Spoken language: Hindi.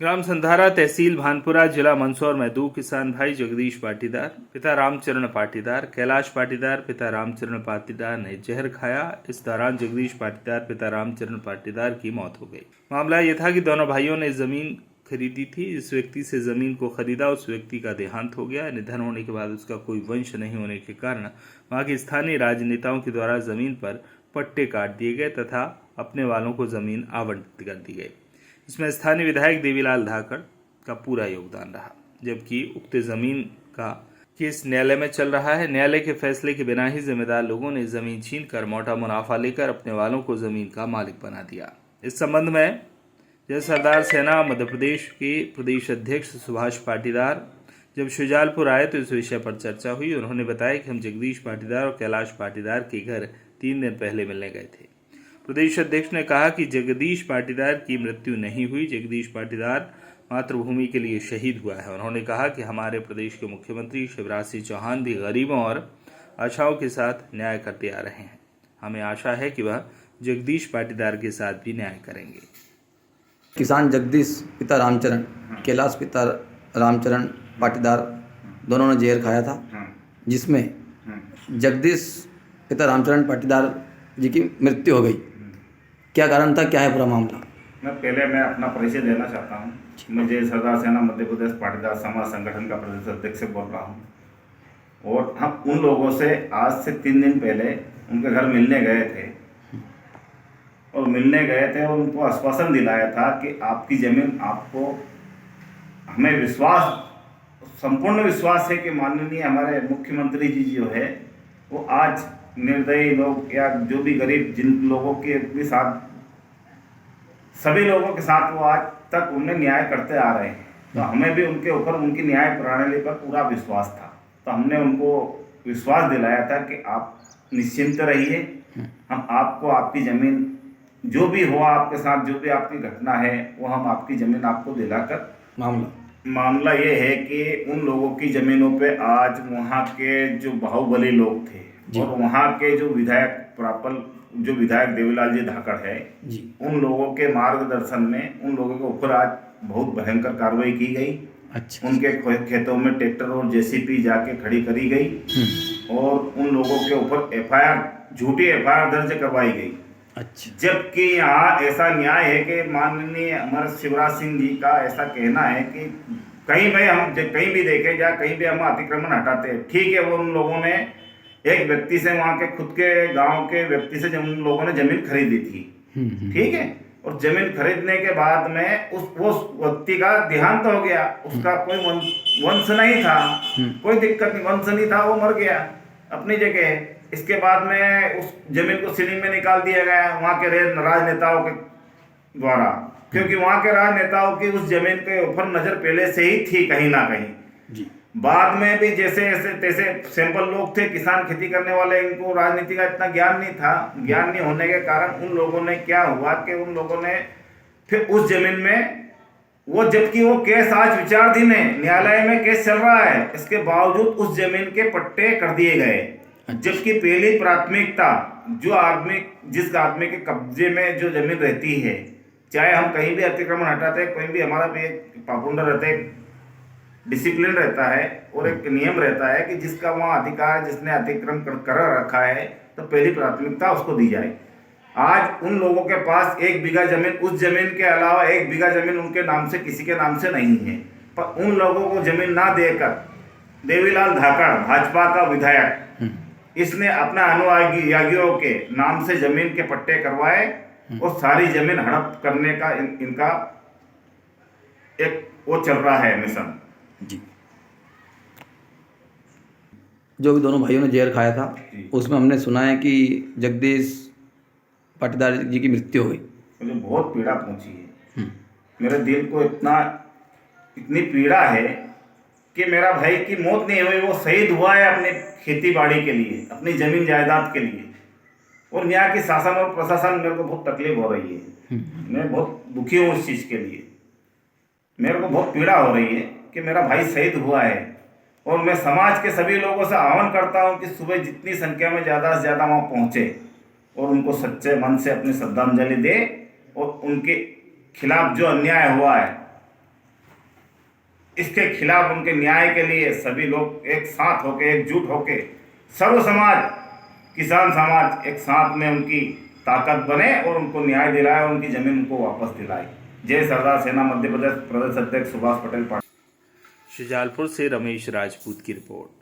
ग्राम संधारा, तहसील भानपुरा, जिला मंदसौर में दो किसान भाई जगदीश पाटीदार पिता रामचरण पाटीदार, कैलाश पाटीदार पिता रामचरण पाटीदार ने जहर खाया। इस दौरान जगदीश पाटीदार पिता रामचरण पाटीदार की मौत हो गई। मामला यह था कि दोनों भाइयों ने जमीन खरीदी थी। जिस व्यक्ति से जमीन को खरीदा उस व्यक्ति का देहांत हो गया। निधन होने के बाद उसका कोई वंश नहीं होने के कारण वहां के स्थानीय राजनेताओं के द्वारा जमीन पर पट्टे काट दिए गए तथा अपने वालों को जमीन आवंटित कर दी गई। इसमें स्थानीय विधायक देवीलाल धाकड़ का पूरा योगदान रहा। जबकि उक्त जमीन का केस न्यायालय में चल रहा है। न्यायालय के फैसले के बिना ही जिम्मेदार लोगों ने जमीन छीन कर मोटा मुनाफा लेकर अपने वालों को जमीन का मालिक बना दिया। इस संबंध में जय सरदार सेना मध्य प्रदेश के प्रदेश अध्यक्ष सुभाष पाटीदार जब शुजालपुर आए तो इस विषय पर चर्चा हुई। उन्होंने बताया कि हम जगदीश पाटीदार और कैलाश पाटीदार के घर 3 दिन पहले मिलने गए थे। प्रदेश अध्यक्ष ने कहा कि जगदीश पाटीदार की मृत्यु नहीं हुई। जगदीश पाटीदार मातृभूमि के लिए शहीद हुआ है। उन्होंने कहा कि हमारे प्रदेश के मुख्यमंत्री शिवराज सिंह चौहान भी गरीबों और आशाओं के साथ न्याय करते आ रहे हैं। हमें आशा है कि वह जगदीश पाटीदार के साथ भी न्याय करेंगे। किसान जगदीश पिता रामचरण, कैलाश पिता रामचरण पाटीदार दोनों ने जहर खाया था, जिसमें जगदीश पिता रामचरण पाटीदार जी की मृत्यु हो गई। क्या कारण था, क्या है पूरा मामला? मैं अपना परिचय देना चाहता हूँ। मैं जय सरदार सेना मध्य प्रदेश पाटीदार समाज संगठन का प्रदेश अध्यक्ष बोल रहा हूँ। और हम उन लोगों से आज से 3 दिन पहले उनके घर मिलने गए थे और उनको आश्वासन दिलाया था कि आपकी ज़मीन आपको, हमें विश्वास, संपूर्ण विश्वास है कि माननीय हमारे मुख्यमंत्री जी जो है वो आज निर्दयी लोग या जो भी गरीब जिन लोगों के भी साथ, सभी लोगों के साथ वो आज तक उन्हें न्याय करते आ रहे हैं। तो हमें भी उनके ऊपर, उनकी न्याय प्रणाली पर पूरा विश्वास था। तो हमने उनको विश्वास दिलाया था कि आप निश्चिंत रहिए, हम आपको आपकी ज़मीन जो भी हुआ आपके साथ, जो भी आपकी घटना है वो हम आपकी ज़मीन आपको दिलाकर। मामला ये है कि उन लोगों की ज़मीनों पे आज वहाँ के जो बाहुबली लोग थे और वहाँ के जो विधायक देवीलाल जी धाकड़ है, उन लोगों के मार्गदर्शन में उन लोगों के ऊपर आज बहुत भयंकर कार्रवाई की गई। अच्छा। उनके खेतों में ट्रैक्टर और जेसीबी जाके खड़ी करी गई और उन लोगों के ऊपर झूठी एफआईआर दर्ज करवाई गई। अच्छा। जबकि यहाँ ऐसा न्याय है कि माननीय हमारे शिवराज सिंह जी का ऐसा कहना है कि कहीं भी देखे या कहीं भी हम अतिक्रमण हटाते हैं, ठीक है, वो उन लोगों ने एक व्यक्ति से, वहाँ के खुद के गांव के व्यक्ति से उन लोगों ने जमीन खरीदी थी, ठीक है, और जमीन खरीदने के बाद में उस व्यक्ति का देहांत हो गया। उसका कोई वंश नहीं था, कोई दिक्कत नहीं, वंश नहीं था, वो मर गया अपनी जगह। इसके बाद में उस जमीन को सीलिंग में निकाल दिया गया वहाँ के राजनेताओं के द्वारा, क्योंकि वहाँ के राजनेताओं की उस जमीन के ऊपर नजर पहले से ही थी कहीं ना कहीं जी। बाद में भी जैसे तैसे सैंपल लोग थे, किसान खेती करने वाले, इनको राजनीति का इतना ज्ञान नहीं था। ज्ञान नहीं होने के कारण उन लोगों ने क्या हुआ कि उन लोगों ने फिर उस जमीन में वो, जबकि वो केस आज विचाराधीन है, न्यायालय में केस चल रहा है, इसके बावजूद उस जमीन के पट्टे कर दिए गए। जबकि पहली प्राथमिकता जिस आदमी के कब्जे में जो जमीन रहती है, चाहे हम कहीं भी अतिक्रमण हटाते हैं, कहीं भी हमारा भी एक पापुंडा रहता है, डिसिप्लिन रहता है और एक नियम रहता है कि जिसका वहाँ अधिकार, जिसने अतिक्रमण कर रखा है, तो पहली प्राथमिकता उसको दी जाए। आज उन लोगों के पास 1 बीघा जमीन, उस जमीन के अलावा 1 बीघा जमीन उनके नाम से, किसी के नाम से नहीं है। पर उन लोगों को जमीन ना देकर देवीलाल धाकड़, भाजपा का विधायक, इसने अपना अनुयायियों के नाम से जमीन के पट्टे करवाए और सारी जमीन हड़प करने का इनका एक वो चल रहा है मिशन जी। जो भी दोनों भाइयों ने जहर खाया था, उसमें हमने सुना है कि जगदीश पाटीदार जी की मृत्यु हुई। मुझे बहुत पीड़ा पहुंची है, मेरे दिल को इतनी पीड़ा है कि मेरा भाई की मौत नहीं हुई, वो शहीद हुआ है अपने खेती बाड़ी के लिए, अपनी जमीन जायदाद के लिए। और यहाँ की शासन और प्रशासन, मेरे को बहुत तकलीफ हो रही है, मैं बहुत दुखी हूँ इस चीज़ के लिए। मेरे को बहुत पीड़ा हो रही है कि मेरा भाई शहीद हुआ है। और मैं समाज के सभी लोगों से आह्वान करता हूँ कि सुबह जितनी संख्या में ज़्यादा से ज़्यादा वहाँ पहुँचे और उनको सच्चे मन से अपनी श्रद्धांजलि दे और उनके खिलाफ जो अन्याय हुआ है इसके खिलाफ उनके न्याय के लिए सभी लोग एक साथ होके एकजुट होके सर्व समाज किसान समाज एक साथ में उनकी ताकत बने और उनको न्याय दिलाए और उनकी जमीन उनको वापस दिलाए। जय सरदार सेना मध्य प्रदेश प्रदेश अध्यक्ष सुभाष पटेल पाटिल। शुजालपुर से रमेश राजपूत की रिपोर्ट।